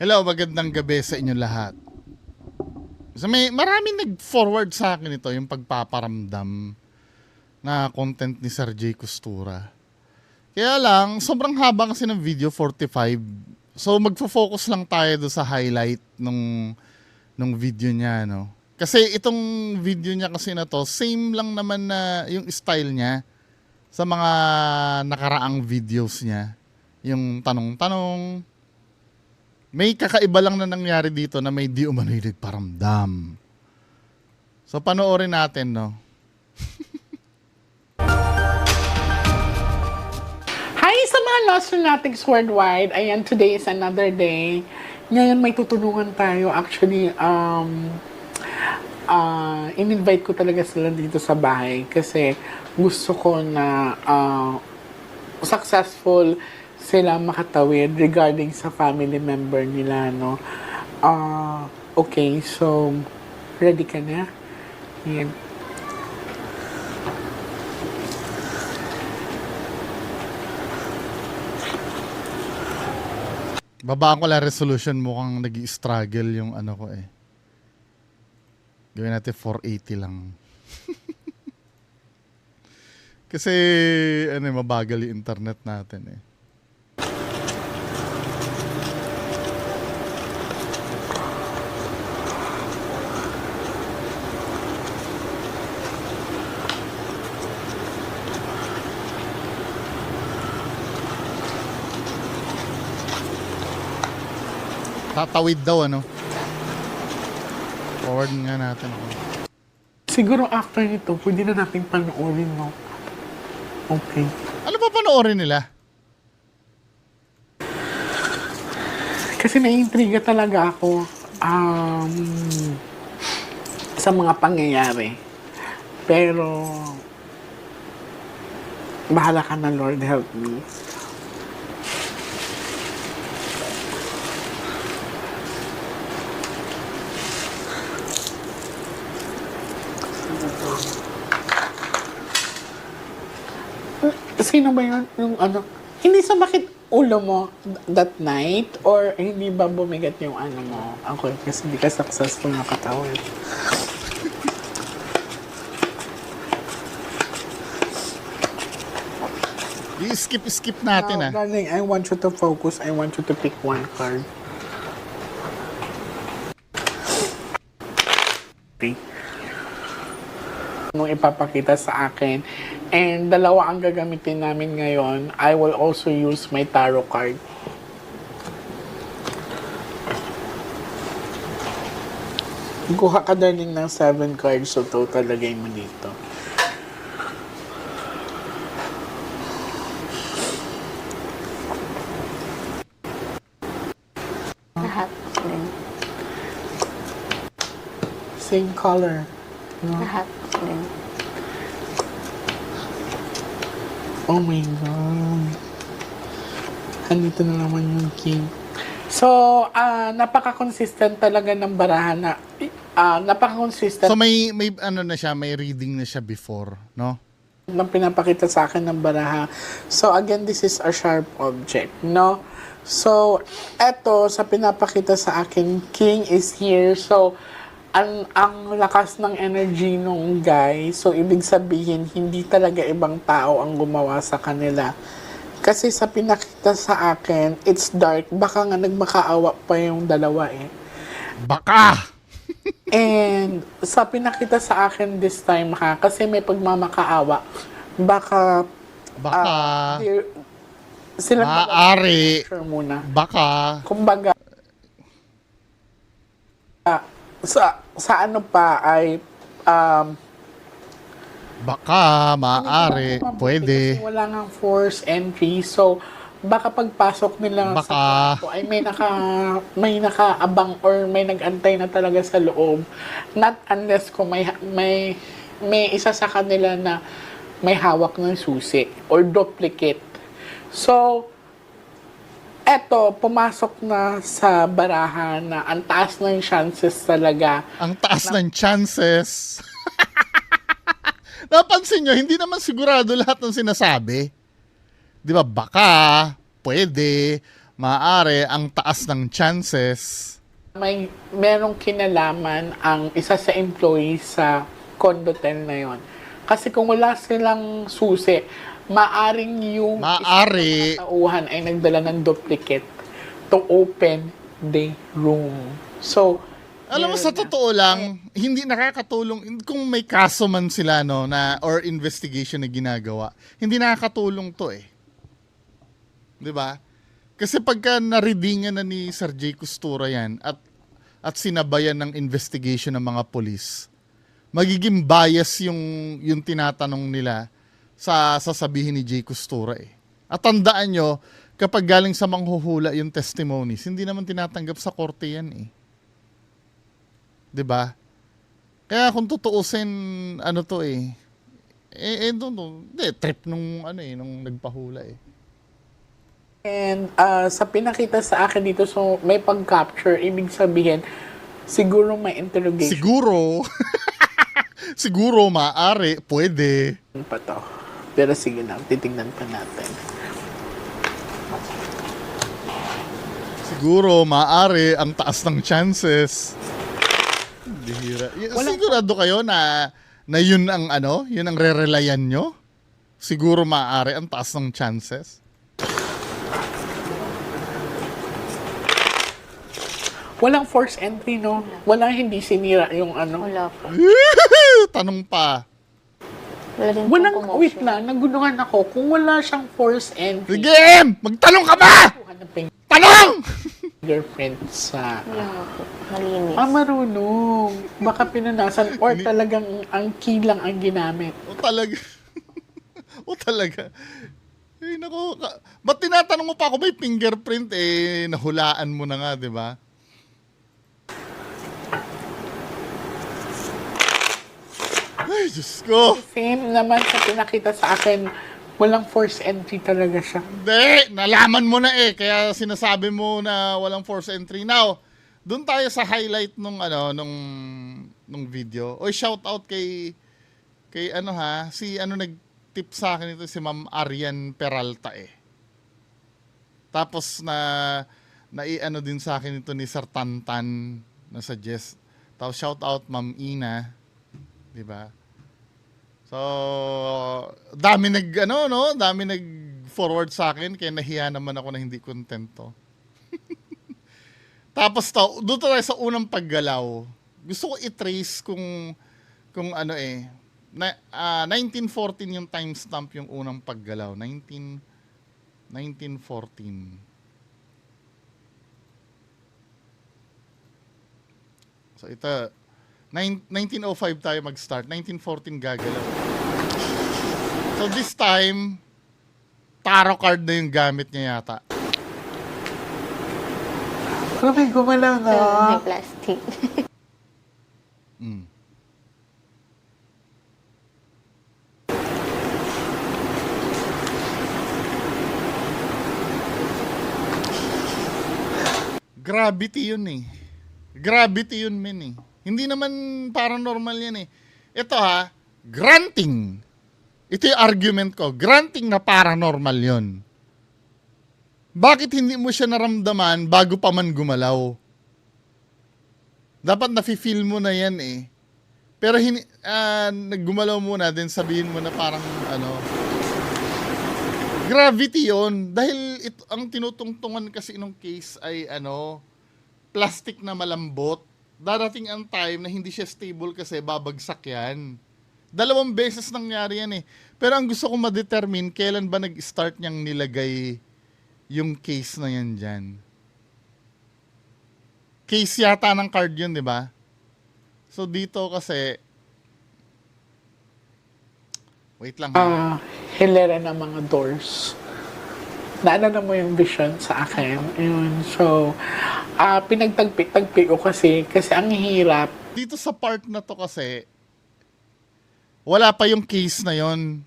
Hello, magandang gabi sa inyo lahat. So maraming nag-forward sa akin ito, yung pagpaparamdam na content ni Sir J. Costura. Kaya lang, sobrang haba kasi ng video, 45. So magfo-focus lang tayo do sa highlight nung video niya, no? Kasi itong video niya kasi na to, same lang naman na yung style niya sa mga nakaraang videos niya. Yung tanong-tanong, may kakaiba lang na nangyari dito na may di umano'y nagparamdam. So panoorin natin, no? Hi sa mga Lost Lunatics worldwide. Ayan, today is another day. Ngayon may tutulungan tayo. Actually, in-invite ko talaga sila dito sa bahay kasi gusto ko na successful sila makatawid regarding sa family member nila, no? Okay, so ready ka na? Yan. Babaan ko lang resolution, mukhang nag-i-struggle yung ano ko eh. Gawin natin 480 lang. Kasi ano, mabagal yung internet natin eh. Tatawid daw ano. Forward nga natin. Siguro after nito, pwede na natin panoorin, no? Okay. Ano pa panoorin nila? Kasi naiintriga talaga ako sa mga pangyayari. Pero, bahala ka na, Lord, help me. Sino ba yun? Yung ano? Hindi sumakit ulo mo that night? Or hindi ba bumigat yung ano mo? Ako kasi hindi ka successful na katawid. I-skip natin ah. Darling, I want you to focus. I want you to pick one card. Okay. Nung ipapakita sa akin. And dalawa ang gagamitin namin ngayon. I will also use my tarot card. Kuha ka darling ng 7 cards. So total lagay mo dito. Lahat din. Same color. No? Lahat din. Oh my God. Andito na naman yung king. So, napaka-consistent talaga ng barahan na, napaka-consistent So may ano na siya, may reading na siya before, no? ng pinapakita sa akin ng baraha. So, again, this is a sharp object, no? So, eto, sa pinapakita sa akin, king is here. So, ang lakas ng energy nung guy. So, ibig sabihin, hindi talaga ibang tao ang gumawa sa kanila. Kasi sa pinakita sa akin, it's dark. Baka nga nagmakaawa pa yung dalawa eh. Baka! And sa pinakita sa akin this time ha, kasi may pagmamakaawa, baka Baka, sila maaari, sure muna. baka, Kumbaga, sa ano pa ay baka, maaari, hindi ko pwede. kasi wala nang force entry. So, baka pagpasok nila Baka. sa kwarto ay may nakaabang or may nagantay na talaga sa loob. Not unless kung may isa sa kanila na may hawak ng susi or duplicate. So, eto, pumasok na sa barahan na ang taas ng chances talaga. Ang taas ng chances. Napansin nyo, hindi naman sigurado lahat ng sinasabi. Di ba? Baka, pwede, maaari ang taas ng chances. Merong kinalaman ang isa sa employee sa Condotel na yon. Kasi kung wala silang susi, maaring yung Maaari. isang tauhan ay nagdala ng duplicate to open the room. So, Alam mo, sa totoo lang, hindi nakakatulong kung may kaso man sila, no, na or investigation na ginagawa. Hindi nakakatulong to eh. 'Di ba? Kasi pagka naridingan na ni Sir J. Costura yan at sinabayan ng investigation ng mga polis, magiging bias yung tinatanong nila sa sasabihin ni J. Costura eh. At tandaan nyo, kapag galing sa manghuhula yung testimonies, hindi naman tinatanggap sa korte yan eh. 'Di ba? Kaya kung tutuusin, ano to eh, trip nung nung nagpahula eh. and sa pinakita sa akin dito, so may pag-capture, ibig sabihin, siguro may interrogation Siguro, siguro maaari, pwede. pa to. Pero sige lang, titingnan pa natin. Siguro maaari ang taas ng chances. Bihira. Sigurado kayo na yun ang yun ang re-relayan nyo? Siguro maaari ang taas ng chances. Walang force entry, no? Walang hindi sinira yung ano. Wala po. Tanong pa. Wala din Walang, pong commotion. wait lang, naguluhan ako. Kung wala siyang force entry, Sige! Magtanong ka ba? kuha ng Tanong! fingerprint sa... Wala nga po. Malinis. marunong. Baka pinanasan or talagang ang key lang ang ginamit. O talaga. O talaga. Ay, nako. Ba't tinatanong mo pa ako may fingerprint eh? Nahulaan mo na nga, di ba? Ay, Diyos ko. Same naman sa pinakita sa akin, walang force entry talaga siya. Hindi, nalaman mo na eh. Kaya sinasabi mo na walang force entry. Now, doon tayo sa highlight nung video. Oy, shout out kay si nag-tip sa akin ito si Ma'am Arian Peralta eh. Tapos na din sa akin ito ni Sir Tantan na suggest. Tapos shout out Ma'am Ina, 'di ba? So, dami nag-forward sa akin kaya nahiya naman ako na hindi contento. Tapos doon tayo sa unang paggalaw. Gusto ko i-trace kung 1914 yung timestamp yung unang paggalaw. 1914. So ito 1905 tayo mag-start. 1914 gagalaw. So this time tarot card na yung gamit niya yata. Grabe, gumalaw na. May plastic. Mm. Gravity yun eh. Gravity yun, men eh. Hindi naman paranormal yan eh. Ito granting. Ito yung argument ko. Granting na paranormal yun. Bakit hindi mo siya naramdaman bago pa man gumalaw? Dapat nafe-feel mo na yan eh. Pero naggumalaw muna, then sabihin mo na parang gravity yon. Dahil ang tinutungtungan kasi nung case ay plastic na malambot. Darating ang time na hindi siya stable kasi babagsak yan. 2 beses nangyari yan eh. Pero ang gusto ko ma-determine, kailan ba nag-start niyang nilagay yung case na yan dyan. Case yata ng card yun, di ba? So dito kasi, wait lang. Hilera ng mga doors. Naalala mo yung vision sa akin. Yun. So, pinagtagpi ko kasi ang hirap. Dito sa part na to kasi, wala pa yung case na yon.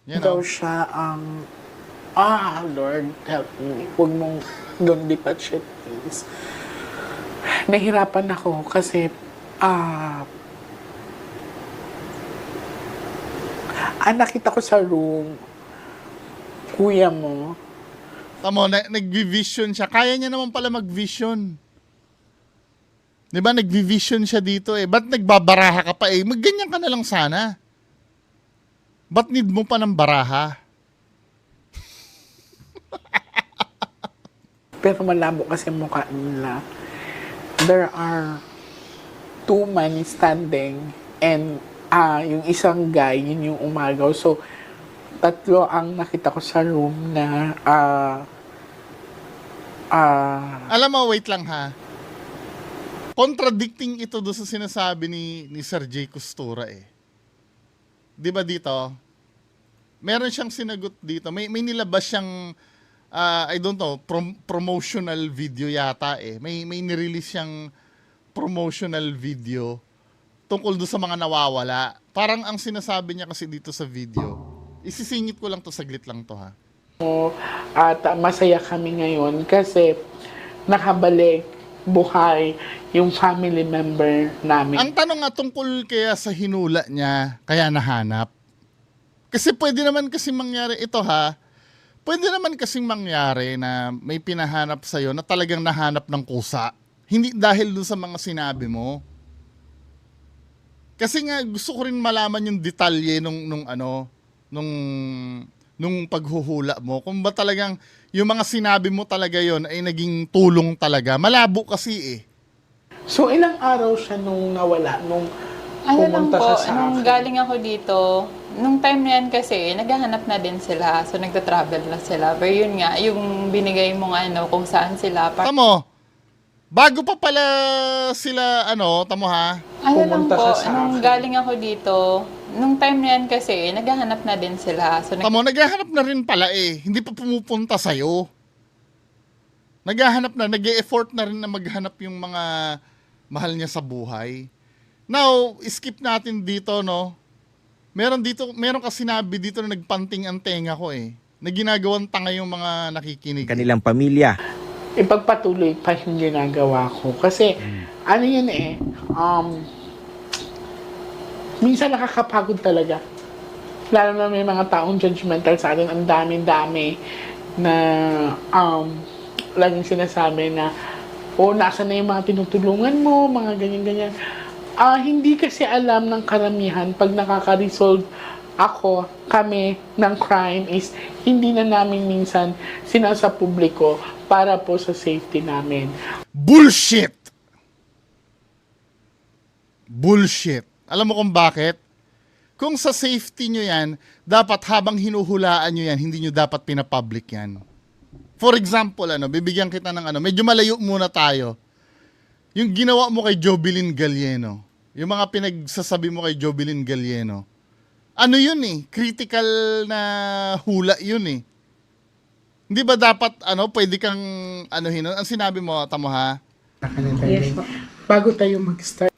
Yan Daw siya Lord, help me. Huwag mong don't detach it, please. Nahirapan ako kasi nakita ko sa room, kuya mo, Tamo, nag-vision siya. Kaya niya naman pala mag-vision. Di ba, nag-vision siya dito eh. Ba't nagbabaraha ka pa eh? Magganyan ka na lang sana. Ba't need mo pa ng baraha? Pero malabo kasi mukha nila. There are two men standing and yung isang guy, yun yung umagaw. So, tatlo ang nakita ko sa room na Alam mo, wait lang ha. Contradicting ito doon sa sinasabi ni Sir J. Costura eh. Di ba dito? Meron siyang sinagot dito. May nilabas siyang, I don't know, promotional video yata eh. May nirelease siyang promotional video tungkol doon sa mga nawawala. Parang ang sinasabi niya kasi dito sa video, isisingit ko lang to, saglit lang to ha. at masaya kami ngayon kasi nakabalik buhay yung family member namin. Ang tanong nga tungkol kaya sa hinula niya, kaya nahanap. Kasi pwede naman kasi mangyari ito ha. Pwede naman kasing mangyari na may pinahanap sa'yo na talagang nahanap ng kusa. Hindi dahil dun sa mga sinabi mo. Kasi nga gusto ko rin malaman yung detalye nung paghuhula mo. Kung ba talagang yung mga sinabi mo talaga yon ay naging tulong talaga. Malabo kasi eh. So ilang araw siya nung nawala, nung Ano lang pumunta po, siya sa nung akin? galing ako dito, nung time na yan kasi, naghahanap na din sila. So, nagta-travel na sila. Pero yun nga, yung binigay mo nga, kung saan sila. Tamo, bago pa pala sila, tamo ha, Ano lang pumunta po, siya sa nung akin. galing ako dito, nung time na yan kasi, naghahanap na din sila. So, tamo, naghahanap na rin pala eh. Hindi pa pumupunta sa'yo. Naghahanap na, nag-e-effort na rin na maghanap yung mga mahal niya sa buhay. Now, skip natin dito, no? Meron kasi sinabi dito na nagpanting ang tenga ko eh. Na ginagawang tanga yung mga nakikinig. Kanilang pamilya. Ipagpatuloy pa yung ginagawa ko. Kasi, ano yun eh, minsan nakakapagod talaga. Lalo na may mga taong judgmental sa atin, ang dami-dami na laging sinasabi na, nasa na yung mga tinutulungan mo, mga ganyan-ganyan. Hindi kasi alam ng karamihan pag nakaka-resolve kami ng crime is hindi na namin minsan sinasa publiko para po sa safety namin. Bullshit! Bullshit. Alam mo kung bakit? Kung sa safety nyo yan, dapat habang hinuhulaan nyo yan, hindi nyo dapat pinapublic yan. For example, bibigyan kita ng medyo malayo muna tayo. Yung ginawa mo kay Jobilin Galieno, yung mga pinagsasabi mo kay Jobilin Galieno, yun eh, critical na hula yun eh. Hindi ba dapat, pwede kang, ang sinabi mo, tamo ha? Yes, bago tayo mag-start.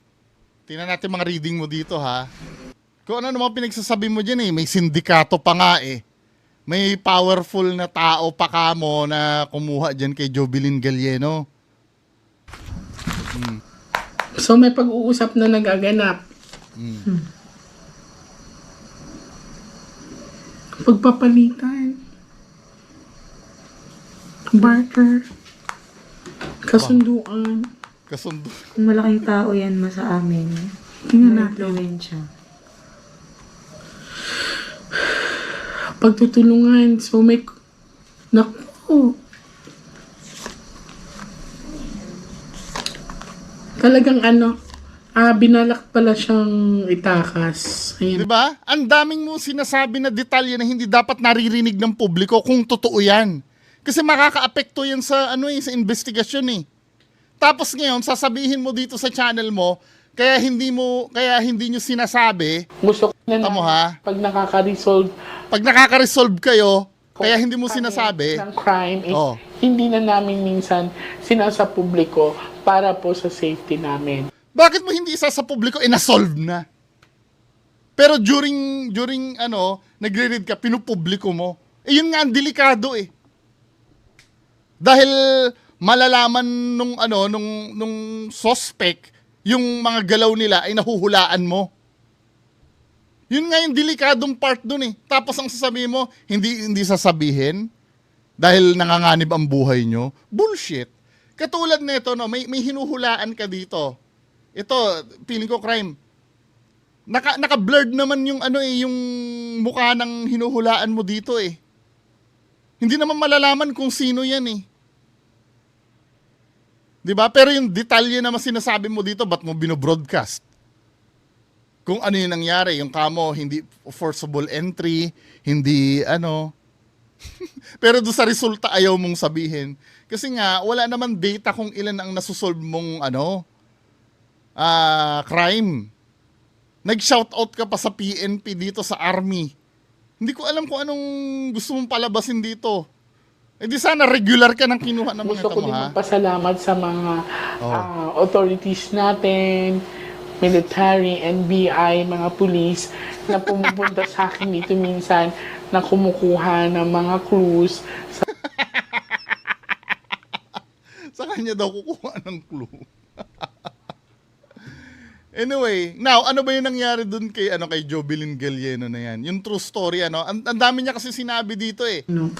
Tingnan natin mga reading mo dito ha. Kung ano naman pinagsasabi mo dyan eh, may sindikato pa nga eh. May powerful na tao pa ka mo na kumuha dyan kay Jobilin Galieno. So may pag-uusap na nagaganap. Pagpapalitan. Barter. Kasunduan. Kasundo. Kung malaking tao yan sa amin, Tingnan may natin. influensya. Pagtutulungan. So may... Naku. Talagang binalak pala siyang itakas. Ayan. Diba? Ang daming mo sinasabi na detalye na hindi dapat naririnig ng publiko kung totoo yan. Kasi makaka-apekto yan sa sa investigasyon eh. Tapos ngayon sasabihin mo dito sa channel mo kaya hindi nyo sinasabi. Gusto ko na Tamo ha? pag nakaka-resolve Pag nakaka-resolve kayo, kaya hindi mo kami sinasabi. ng crime is Oh. hindi na namin minsan sinasa publiko para po sa safety namin. Bakit mo hindi isa sa publiko na-solve na? Pero during nagre-read ka, pinupubliko mo. Yun nga ang delikado eh. Dahil malalaman nung suspect, yung mga galaw nila ay nahuhulaan mo. Yun nga yung delikadong part dun eh. Tapos ang sasabihin mo, hindi sasabihin. dahil nanganganib ang buhay nyo. Bullshit. Katulad nito, no, may hinuhulaan ka dito. Ito, feeling ko crime. Naka-blurred naman yung yung mukha ng hinuhulaan mo dito eh. Hindi naman malalaman kung sino yan eh. 'Di ba? Pero yung detalye naman sinasabi mo dito, ba't mo binobroadcast? Kung ano yung nangyari, yung kamo, hindi forcible entry, hindi Pero doon sa resulta ayaw mong sabihin. Kasi nga, wala naman data kung ilan ang nasusolve mong crime. Nag-shoutout ka pa sa PNP dito sa Army. Hindi ko alam kung anong gusto mong palabasin dito. Eh di sana regular ka ng kinuha ng mga Gusto ko ito mo, din ha? magpasalamat sa mga authorities natin, military, NBI, mga police, na pumupunta sa akin dito minsan na kumukuha ng mga clues. Sa kanya daw kukuha ng clue. Anyway, now, ano ba yung nangyari dun kay Jovelyn Galieno na yan? Yung true story, Ang dami niya kasi sinabi dito eh. No.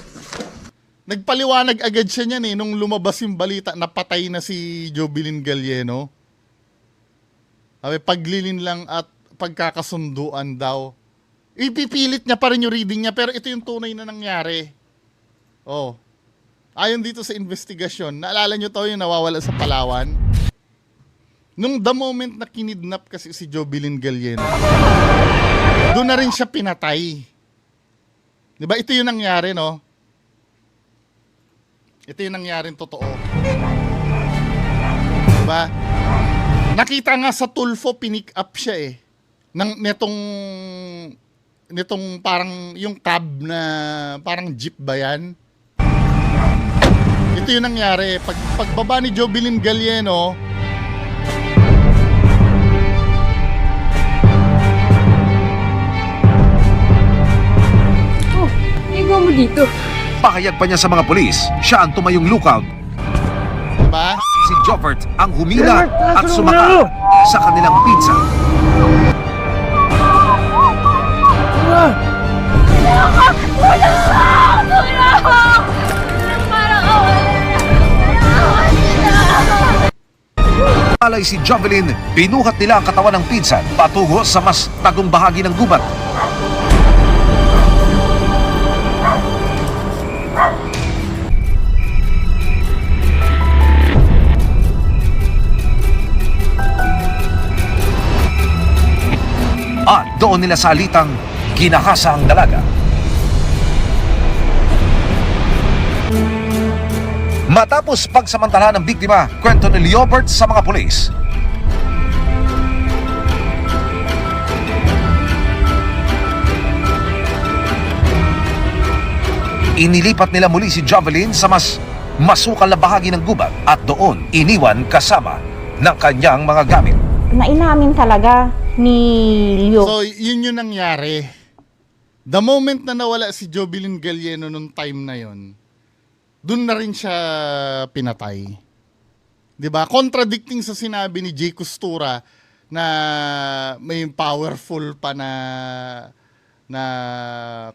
Nagpaliwanag agad siya niyan eh, nung lumabas yung balita na patay na si Jovelyn Galieno. Sabi, paglilin lang at pagkakasunduan daw. Ipipilit niya pa rin yung reading niya, pero ito yung tunay na nangyari. Oh. Ayon dito sa investigasyon, naalala nyo to yung nawawala sa Palawan? Nung the moment na kinidnap kasi si Jovelyn Galieno, doon na rin siya pinatay. Diba? Ito yung nangyari, no? Ito yung nangyaring totoo. Diba? Nakita nga sa Tulfo, pinick up siya eh. Nitong parang yung cab na parang jeep ba yan? Ito yung nangyari. Pagbaba ni Jovelyn Galieno, Igo mo dito. Pahayag pa niya sa mga pulis, siya ang tumayong lookout. diba? Si Jovert ang humila at sumaka sa kanilang pinsan. Alay si Jovelyn, binuhat nila ang katawan ng pinsan patungo sa mas tagong bahagi ng gubat. At doon nila salitang ginahasa ang dalaga. Matapos pagsamantalahan ng biktima, kwento ni Leobert sa mga pulis. Inilipat nila muli si Jovelyn sa mas masukal na bahagi ng gubat at doon iniwan kasama ng kanyang mga gamit. Nainamin talaga ni Leo. So, yun yung nangyari. The moment na nawala si Jovelyn Galieno nung time na yon, dun na rin siya pinatay. 'Di ba? Contradicting sa sinabi ni Jay Costura na may powerful pa na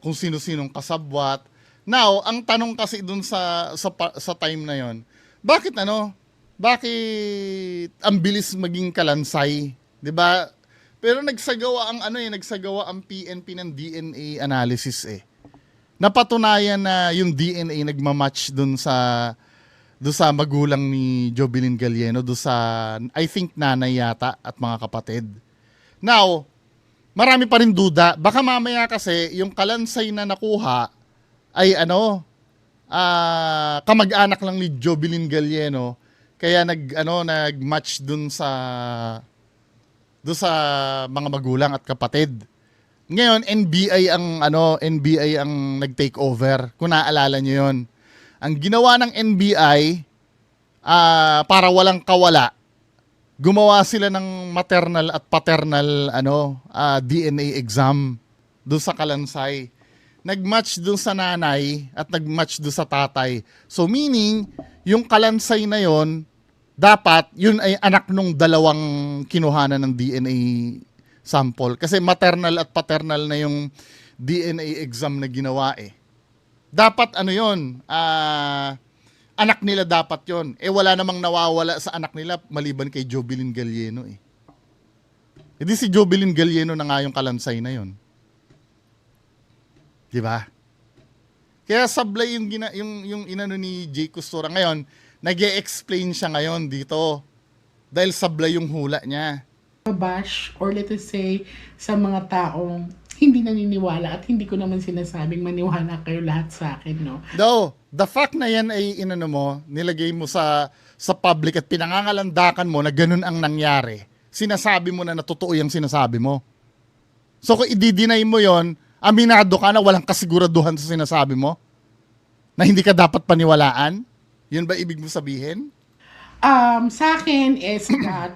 kung sino-sinong kasabwat. Now, ang tanong kasi dun sa time na yon, bakit ang bilis maging kalansay, 'di ba? Pero nagsagawa ang PNP ng DNA analysis eh. Napatunayan na yung DNA nagmamatch dun sa magulang ni Jovelyn Galieno, dun sa I think nanay yata at mga kapatid. Now, marami pa rin duda. Baka mamaya kasi yung kalansay na nakuha ay kamag-anak lang ni Jovelyn Galieno, kaya nag-match dun sa mga magulang at kapatid. Ngayon, NBI ang nag-take over. Kung naaalala nyo yun. Ang ginawa ng NBI, para walang kawala, gumawa sila ng maternal at paternal DNA exam doon sa kalansay. Nag-match doon sa nanay at nag-match doon sa tatay. So meaning, yung kalansay na yon, dapat yun ay anak nung dalawang kinuhanan ng DNA sample. Kasi maternal at paternal na yung DNA exam na ginawa eh. dapat ano yun, anak nila dapat yon. Eh wala namang nawawala sa anak nila maliban kay Jovelyn Galieno eh. E di si Jovelyn Galieno na nga yung kalansay na yon. Di ba? Kaya sablay yung inano ni Jay Costura ngayon, nag-e-explain siya ngayon dito dahil sablay yung hula niya. Bash or let us say sa mga taong hindi naniniwala at hindi ko naman sinasabing maniwala kayo lahat sa akin, no? Though, the fact na yan ay inano mo, nilagay mo sa public at pinangangalandakan mo na ganun ang nangyari, sinasabi mo na totoo yung sinasabi mo. So kung i-deny mo yon, aminado ka na walang kasiguraduhan sa sinasabi mo? Na hindi ka dapat paniwalaan? Yun ba ibig mo sabihin? Sa akin is that,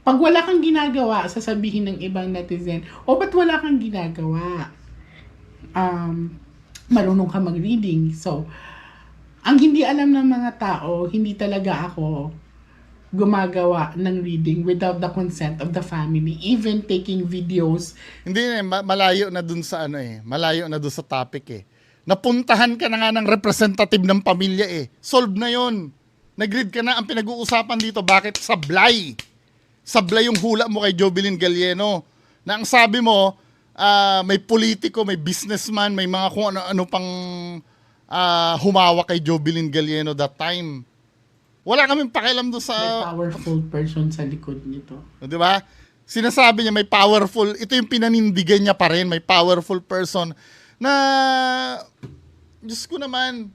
pag wala kang ginagawa, sasabihin ng ibang netizen, ba't wala kang ginagawa? Marunong ka mag-reading. So, ang hindi alam ng mga tao, hindi talaga ako gumagawa ng reading without the consent of the family. Even taking videos. Hindi malayo na dun sa malayo na dun sa topic eh. Napuntahan ka na nga ng representative ng pamilya eh. Solve na yon. Nag-read ka na, ang pinag-uusapan dito, bakit sablay? Sablay yung hula mo kay Jovelyn Galieno. Na ang sabi mo, may politiko, may businessman, may mga kung ano-ano pang humawak kay Jovelyn Galieno that time. Wala kaming pakialam doon sa... May powerful person sa likod nito. Di ba? Sinasabi niya may powerful, ito yung pinanindigan niya pa rin, may powerful person na, Diyos ko naman,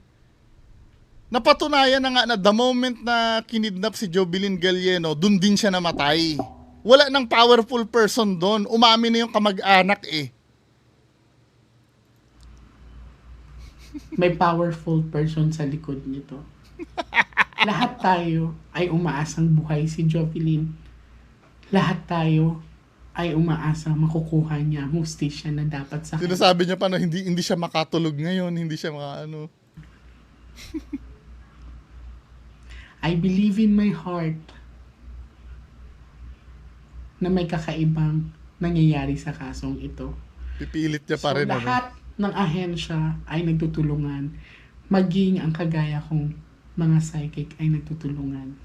napatunayan na nga na the moment na kinidnap si Jovelyn Galieno, dun din siya namatay. Wala nang powerful person doon. Umamin na yung kamag-anak eh. May powerful person sa likod nito. Lahat tayo ay umaasang buhay si Jovelyn. Lahat tayo ay umaasang makukuha niya ang hustisya na dapat sa kanya. Sinasabi niya pa na hindi siya makatulog ngayon, hindi siya I believe in my heart na may kakaibang nangyayari sa kasong ito. pipilit niya pa So, rin. lahat ng ahensya ay nagtutulungan. Maging ang kagaya kong mga psychic ay nagtutulungan.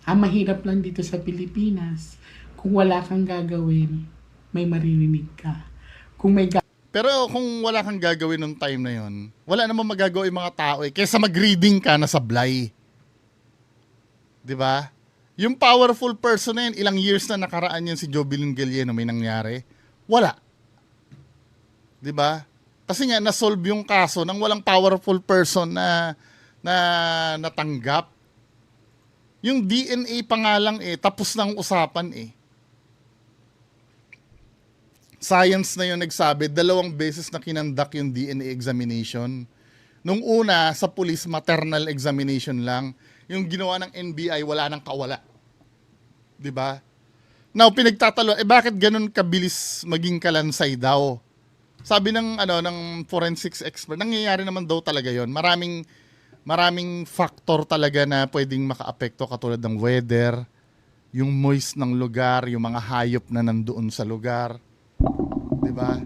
Ang mahirap lang dito sa Pilipinas, kung wala kang gagawin, may maririnig ka. Kung may Pero kung wala kang gagawin nung time na yon, wala namang magagawa yung mga tao eh. Kaysa mag-reading ka na sablay. Di ba? Yung powerful person na yun, ilang years na nakaraan yun si Jovelyn Galieno, may nangyari. Wala. Di ba? Kasi nga, nasolve yung kaso ng walang powerful person na natanggap. Yung DNA pa nga lang eh, tapos ng usapan eh. Science na yun nagsabi, 2 beses na kinandak yung DNA examination. Nung una, sa police, maternal examination lang. Yung ginawa ng NBI, wala nang kawala. 'Di ba? Now, pinagtatalo, bakit ganun kabilis maging kalansay daw? Sabi ng forensics expert, nangyayari naman daw talaga 'yon. Maraming factor talaga na pwedeng makaapekto katulad ng weather, yung moist ng lugar, yung mga hayop na nandoon sa lugar. 'Di ba?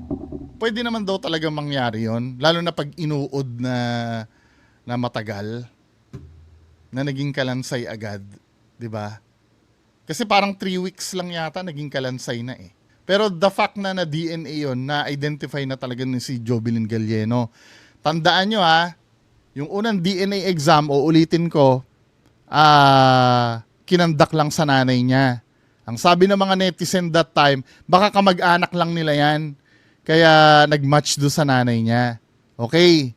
Pwede naman daw talaga mangyari 'yon, lalo na pag inuod na matagal na naging kalansay agad, 'di ba? Kasi parang 3 weeks lang yata naging kalansay na eh. Pero the fact na DNA 'yon, na-identify na talaga ni si Jovelyn Galieno. Tandaan nyo yung unang DNA exam, ulitin ko, kinandak lang sa nanay niya. Ang sabi ng mga netizen that time, baka kamag-anak lang nila yan. Kaya nag-match do sa nanay niya. Okay.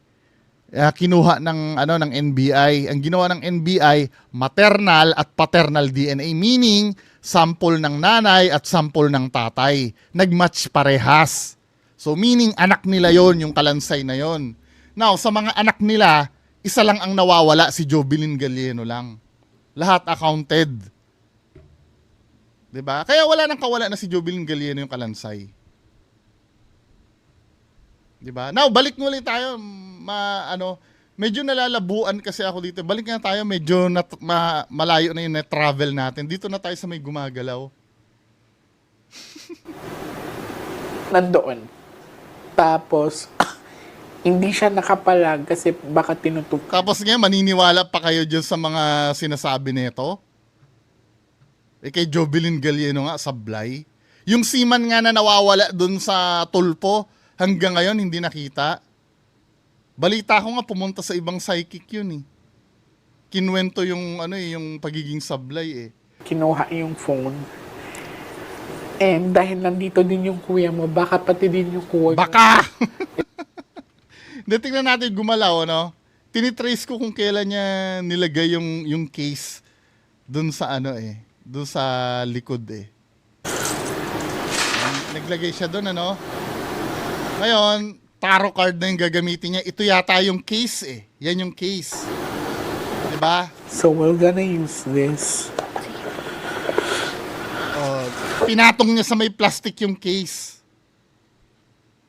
Kinuha ng NBI. Ang ginawa ng NBI, maternal at paternal DNA, meaning sample ng nanay at sample ng tatay. Nag-match parehas. So meaning anak nila yon, yung kalansay na yon. Now, sa mga anak nila, isa lang ang nawawala, si Jovelyn Galieno lang. Lahat accounted. 'Di ba? Kaya wala nang kawala na si Jovelyn Galieno yung kalansay. 'Di ba? Now, balik muli tayo, medyo nalalabuan kasi ako dito. Balik nga tayo, medyo malayo na yung travel natin. Dito na tayo sa may gumagalaw. nandoon. Tapos, Hindi siya nakapalag kasi baka tinutukan. Tapos ngayon, maniniwala pa kayo dyan sa mga sinasabi nito? Eh kay Jovelyn Galieno nga, sablay. Yung seaman nga na nawawala dun sa tulpo, hanggang ngayon hindi nakita. Balita ko nga pumunta sa ibang psychic yun eh. Kinwento yung yung pagiging sablay eh. Kinuha yung phone. And dahil nandito din yung kuya mo, baka pati din yung kuya mo. Baka! Hindi, tingnan natin gumalaw, ano? Tinitrace ko kung kailan niya nilagay yung case dun sa dun sa likod eh. Naglagay siya dun, ano? Ngayon, tarot card na yung gagamitin niya. Ito yata yung case eh. Yan yung case. Diba? So we're gonna use this. Pinatong niya sa may plastic yung case.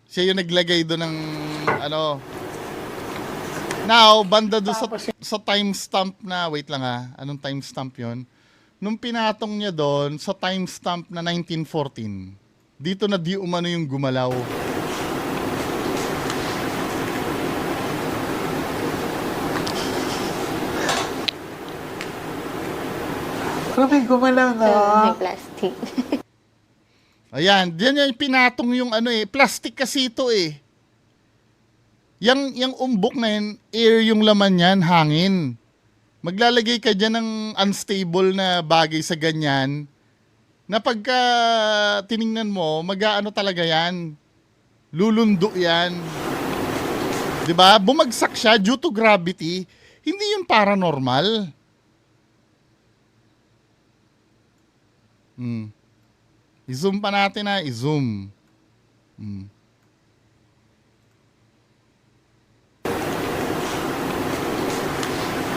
Siya yung naglagay doon ng Now, banda doon sa timestamp na, wait lang anong timestamp yon? Nung pinatong niya doon sa timestamp na 1914, dito na di umano yung gumalaw. Pero may gumalaw na. May plastic. Ayan, diyan yung pinatong yung plastic kasi ito eh. Yung umbok na yun, air yung laman yan, hangin. Maglalagay ka dyan ng unstable na bagay sa ganyan, na pagka tiningnan mo, mag-aano talaga yan. Lulundo yan. 'Di ba? Bumagsak siya due to gravity. Hindi yun paranormal. I-zoom pa natin i-zoom.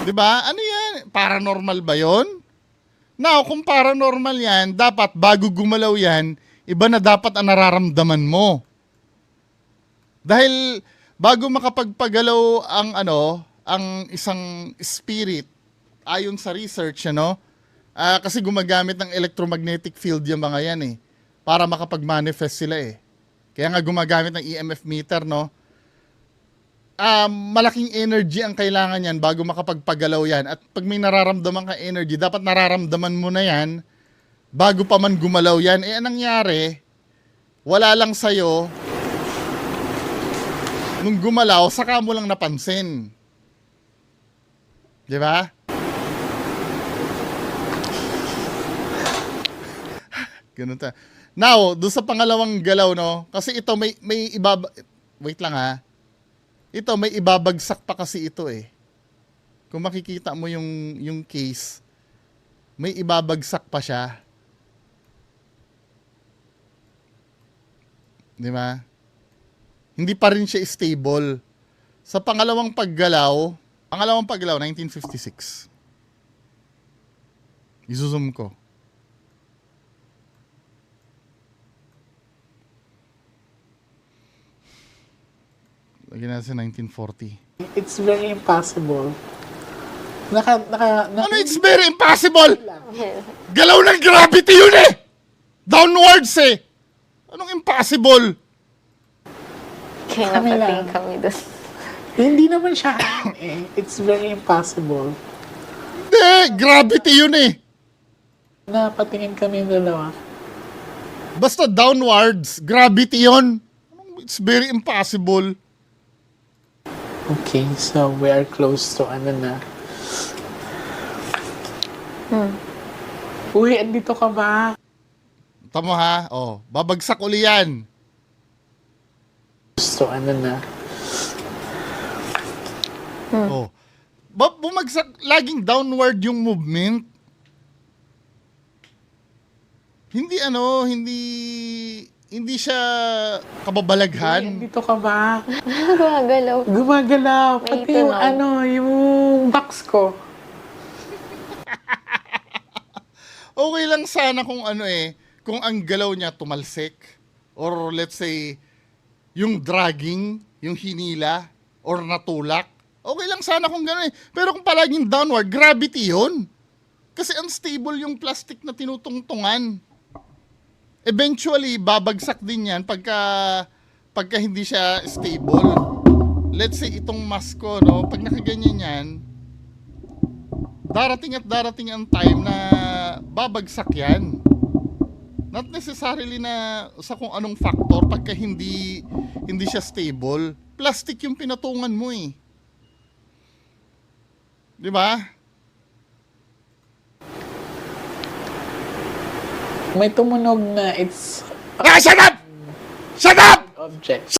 Diba? Ano yan? Paranormal ba yon? Now, kung paranormal yan, dapat bago gumalaw yan, iba na dapat ang nararamdaman mo. Dahil bago makapagpagalaw ang isang spirit, ayon sa research, kasi gumagamit ng electromagnetic field yung mga yan eh, para makapag-manifest sila eh. Kaya nga gumagamit ng EMF meter, malaking energy ang kailangan yan bago makapagpagalaw yan. At pag may nararamdaman ka energy, dapat nararamdaman mo na yan bago pa man gumalaw yan. Eh, anong nangyari? Wala lang sa'yo. Nung gumalaw, saka mo lang napansin. Di ba? Ganun ta. Now, doon sa pangalawang galaw, kasi ito may wait lang Ito, may ibabagsak pa kasi ito eh. Kung makikita mo yung case, may ibabagsak pa siya. Di ba? Hindi pa rin siya stable. Sa pangalawang paggalaw, 1956. Isusum ko. Lagyan natin 1940. It's very impossible. Ano it's very impossible? Galaw ng gravity yun eh! Downwards eh! Anong impossible? Kaya Kami napating lang. kami doon. Hindi naman siya It's very impossible. Hindi, gravity yun eh. Napatingin kami yung dalawa. Basta downwards, gravity yun. It's very impossible. Okay, so we are close to na. Uy, andito ka ba? Tama babagsak uli yan. Close to na. Bumagsak, laging downward yung movement. Hindi siya kababalaghan. Andito ka ba? Gumagalaw. Gumagalaw. May Pati yung tunog. yung box ko. Okay lang sana kung kung ang galaw niya tumalsik, or let's say yung dragging, yung hinila or natulak. Okay lang sana kung gano'n eh. Pero kung palaging downward, gravity yun. Kasi unstable yung plastic na tinutungtungan. Eventually, babagsak din yan pagka hindi siya stable. let's say itong mask ko, no, pag nakaganyan yan, darating at darating ang time na babagsak yan. Not necessarily na sa kung anong factor pagka hindi siya stable. Plastic yung pinatungan mo eh. 'Di ba? May tumunog na it's Shut up! Shut up! object.